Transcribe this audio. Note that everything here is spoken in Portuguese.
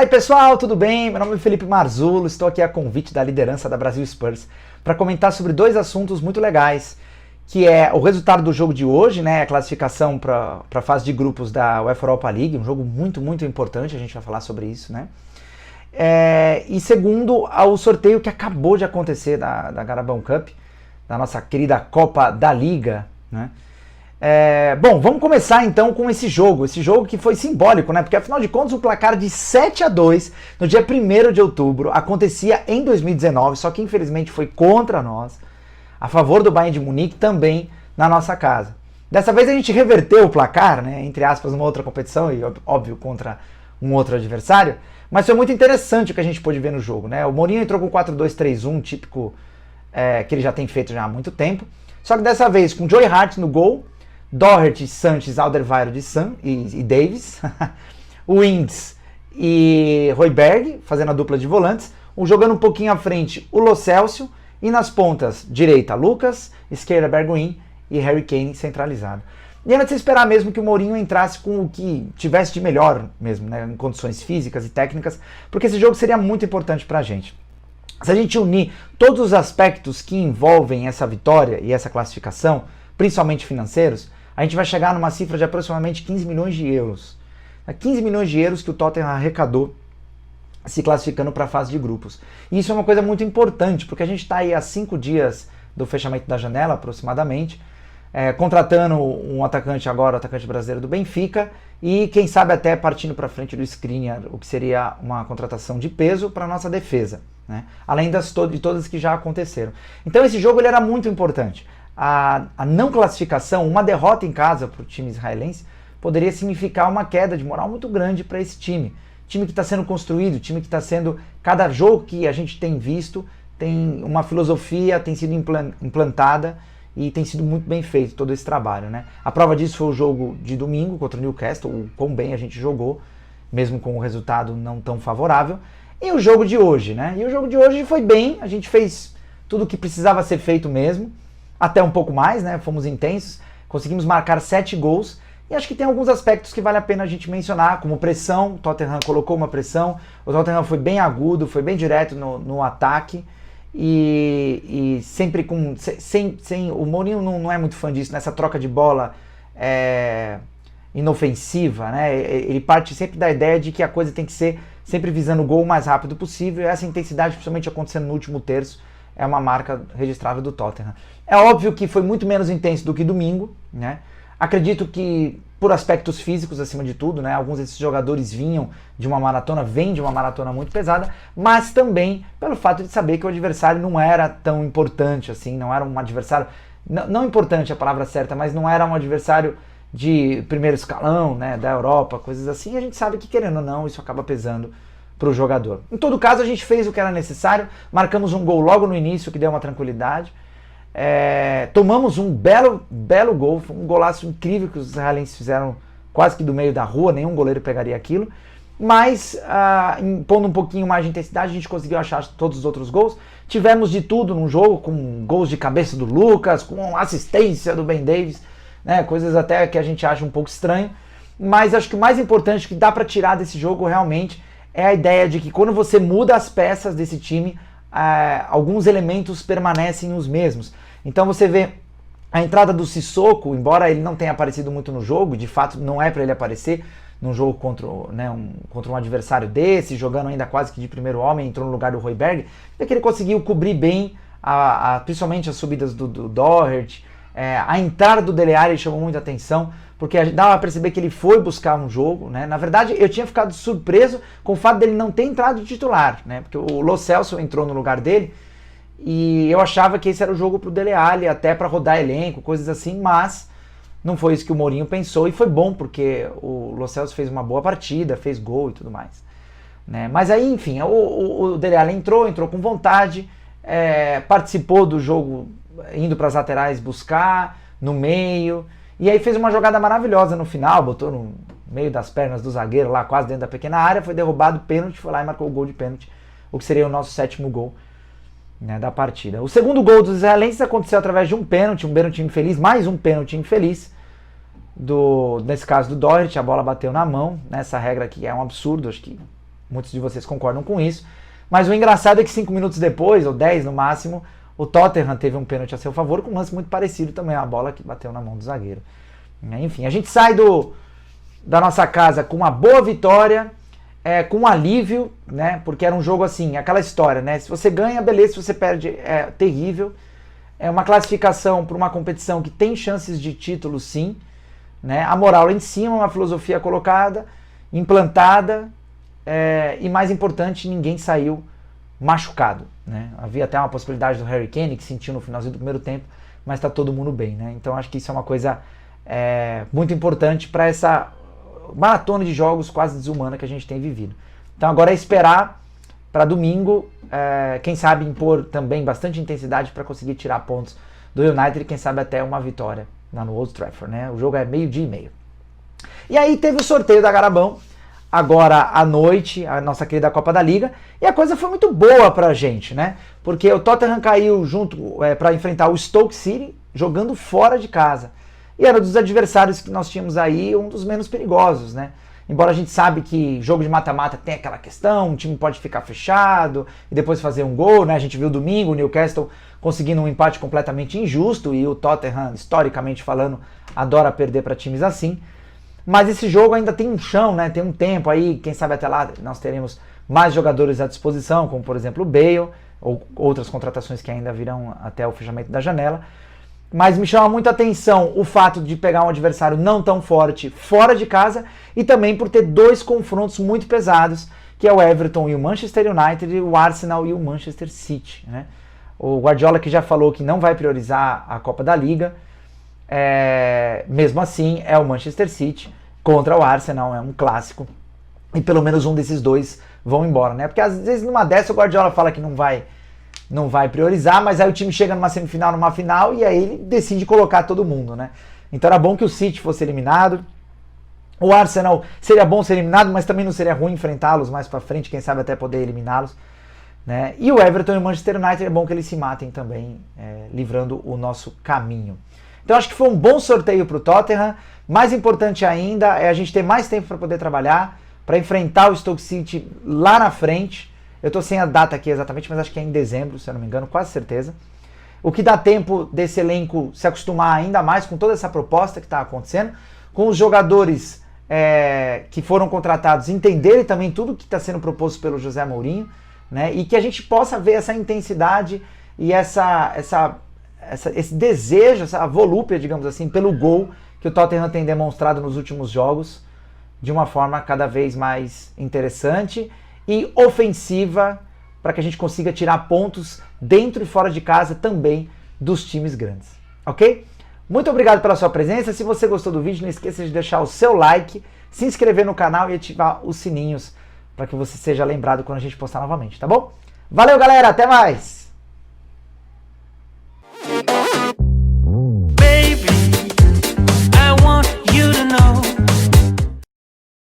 Fala aí pessoal, tudo bem? Meu nome é Felipe Marzullo, estou aqui a convite da liderança da Brasil Spurs para comentar sobre dois assuntos muito legais, que é o resultado do jogo de hoje, né, a classificação para a fase de grupos da UEFA Europa League, um jogo muito importante, a gente vai falar sobre isso, né? E segundo, o sorteio que acabou de acontecer da Carabao Cup, da nossa querida Copa da Liga, né? Bom, vamos começar então com esse jogo que foi simbólico, né? Porque afinal de contas o placar de 7-2 no dia 1º de outubro acontecia em 2019, só que infelizmente foi contra nós, a favor do Bayern de Munique, também na nossa casa. Dessa vez a gente reverteu o placar, né? Entre aspas, numa outra competição e óbvio contra um outro adversário, mas foi muito interessante o que a gente pôde ver no jogo, né? O Mourinho entrou com 4-2-3-1, típico que ele já tem feito já há muito tempo, só que dessa vez com Joe Hart no gol, Doherty, Sanches, Alderweireld e Davis, Winks e Højbjerg fazendo a dupla de volantes, jogando um pouquinho à frente o Lo Celso e nas pontas direita Lucas, esquerda Bergwijn e Harry Kane centralizado. E era de se esperar mesmo que o Mourinho entrasse com o que tivesse de melhor mesmo, né, em condições físicas e técnicas, porque esse jogo seria muito importante pra gente. Se a gente unir todos os aspectos que envolvem essa vitória e essa classificação, principalmente financeiros, a gente vai chegar numa cifra de aproximadamente 15 milhões de euros. 15 milhões de euros que o Tottenham arrecadou se classificando para a fase de grupos. E isso é uma coisa muito importante, porque a gente está aí há 5 dias do fechamento da janela, aproximadamente, contratando um atacante agora, o atacante brasileiro do Benfica, e quem sabe até partindo para frente do Skriniar, o que seria uma contratação de peso para a nossa defesa, né? Além de todas que já aconteceram. Então esse jogo ele era muito importante. A não classificação, uma derrota em casa para o time israelense, poderia significar uma queda de moral muito grande para esse time. Time que está sendo construído, time que está sendo... Cada jogo que a gente tem visto tem uma filosofia, tem sido implantada e tem sido muito bem feito todo esse trabalho, né? A prova disso foi o jogo de domingo contra o Newcastle, o quão bem a gente jogou, mesmo com o resultado não tão favorável. E o jogo de hoje, né? E o jogo de hoje foi bem, a gente fez tudo o que precisava ser feito mesmo, até um pouco mais, né? Fomos intensos, conseguimos marcar 7 gols, e acho que tem alguns aspectos que vale a pena a gente mencionar, como pressão. O Tottenham colocou uma pressão, o Tottenham foi bem agudo, foi bem direto no ataque, e sempre com... o Mourinho não é muito fã disso, nessa troca de bola inofensiva, né? Ele parte sempre da ideia de que a coisa tem que ser sempre visando o gol o mais rápido possível, e essa intensidade, principalmente acontecendo no último terço, é uma marca registrável do Tottenham. É óbvio que foi muito menos intenso do que domingo, né? Acredito que por aspectos físicos acima de tudo, né? Alguns desses jogadores vêm de uma maratona muito pesada, mas também pelo fato de saber que o adversário não era tão importante assim, não era um adversário, não importante é a palavra certa, mas não era um adversário de primeiro escalão, né, da Europa, coisas assim, e a gente sabe que querendo ou não isso acaba pesando para o jogador. Em todo caso, a gente fez o que era necessário, marcamos um gol logo no início, que deu uma tranquilidade, tomamos um belo gol, foi um golaço incrível que os israelenses fizeram quase que do meio da rua, nenhum goleiro pegaria aquilo, mas impondo um pouquinho mais de intensidade, a gente conseguiu achar todos os outros gols. Tivemos de tudo no jogo, com gols de cabeça do Lucas, com assistência do Ben Davis, né, coisas até que a gente acha um pouco estranho, mas acho que o mais importante que dá para tirar desse jogo realmente é a ideia de que quando você muda as peças desse time, alguns elementos permanecem os mesmos. Então você vê a entrada do Sissoko, embora ele não tenha aparecido muito no jogo, de fato não é para ele aparecer num jogo contra um adversário desse, jogando ainda quase que de primeiro homem, entrou no lugar do Højbjerg, é que ele conseguiu cobrir bem, principalmente as subidas do Doherty, a entrada do Dele Alli chamou muita atenção, porque dava para perceber que ele foi buscar um jogo, né? Na verdade, eu tinha ficado surpreso com o fato dele não ter entrado de titular, né? Porque o Lo Celso entrou no lugar dele e eu achava que esse era o jogo para o Dele Alli, até para rodar elenco, coisas assim, mas não foi isso que o Mourinho pensou, e foi bom porque o Lo Celso fez uma boa partida, fez gol e tudo mais, né? Mas aí, enfim, o Dele Alli entrou com vontade, participou do jogo indo para as laterais buscar, no meio, e aí fez uma jogada maravilhosa no final, botou no meio das pernas do zagueiro lá, quase dentro da pequena área, foi derrubado, pênalti, foi lá e marcou o gol de pênalti, o que seria o nosso 7º gol, né, da partida. O segundo gol dos israelenses aconteceu através de um pênalti infeliz, mais um pênalti infeliz, nesse caso do Doherty, a bola bateu na mão, né, essa regra aqui é um absurdo, acho que muitos de vocês concordam com isso. Mas o engraçado é que 5 minutos depois, ou 10 no máximo, o Tottenham teve um pênalti a seu favor, com um lance muito parecido também, a bola que bateu na mão do zagueiro. Enfim, a gente sai da nossa casa com uma boa vitória, com um alívio, né? Porque era um jogo assim, aquela história, né? Se você ganha, beleza, se você perde, é terrível. É uma classificação para uma competição que tem chances de título, sim. Né? A moral lá em cima, uma filosofia colocada, implantada, e mais importante, ninguém saiu machucado. Né? Havia até uma possibilidade do Harry Kane, que sentiu no finalzinho do primeiro tempo, mas está todo mundo bem. Né? Então acho que isso é uma coisa muito importante para essa maratona de jogos quase desumana que a gente tem vivido. Então agora é esperar para domingo, quem sabe impor também bastante intensidade para conseguir tirar pontos do United e quem sabe até uma vitória lá no Old Trafford, né? O jogo é 12:30. E aí teve o sorteio da Garabão, agora à noite, a nossa querida Copa da Liga, e a coisa foi muito boa pra gente, né? Porque o Tottenham caiu junto para enfrentar o Stoke City, jogando fora de casa. E era dos adversários que nós tínhamos aí um dos menos perigosos, né? Embora a gente sabe que jogo de mata-mata tem aquela questão, um time pode ficar fechado e depois fazer um gol, né? A gente viu domingo o Newcastle conseguindo um empate completamente injusto e o Tottenham, historicamente falando, adora perder para times assim. Mas esse jogo ainda tem um chão, né? Tem um tempo aí, quem sabe até lá nós teremos mais jogadores à disposição, como por exemplo o Bale, ou outras contratações que ainda virão até o fechamento da janela. Mas me chama muita atenção o fato de pegar um adversário não tão forte fora de casa e também por ter dois confrontos muito pesados, que é o Everton e o Manchester United e o Arsenal e o Manchester City. Né? O Guardiola que já falou que não vai priorizar a Copa da Liga, mesmo assim é o Manchester City contra o Arsenal, é um clássico. E pelo menos um desses dois vão embora, né? Porque às vezes numa dessa o Guardiola fala que não vai priorizar, mas aí o time chega numa semifinal, numa final, e aí ele decide colocar todo mundo, né? Então era bom que o City fosse eliminado. O Arsenal seria bom ser eliminado, mas também não seria ruim enfrentá-los mais pra frente, quem sabe até poder eliminá-los. Né? E o Everton e o Manchester United é bom que eles se matem também, livrando o nosso caminho. Então acho que foi um bom sorteio pro Tottenham. Mais importante ainda é a gente ter mais tempo para poder trabalhar, para enfrentar o Stoke City lá na frente. Eu estou sem a data aqui exatamente, mas acho que é em dezembro, se eu não me engano, quase certeza. O que dá tempo desse elenco se acostumar ainda mais com toda essa proposta que está acontecendo, com os jogadores que foram contratados entenderem também tudo que está sendo proposto pelo José Mourinho, né? E que a gente possa ver essa intensidade e esse desejo, essa volúpia, digamos assim, pelo gol que o Tottenham tem demonstrado nos últimos jogos de uma forma cada vez mais interessante e ofensiva, para que a gente consiga tirar pontos dentro e fora de casa também dos times grandes, ok? Muito obrigado pela sua presença. Se você gostou do vídeo, não esqueça de deixar o seu like, se inscrever no canal e ativar os sininhos para que você seja lembrado quando a gente postar novamente, tá bom? Valeu, galera! Até mais!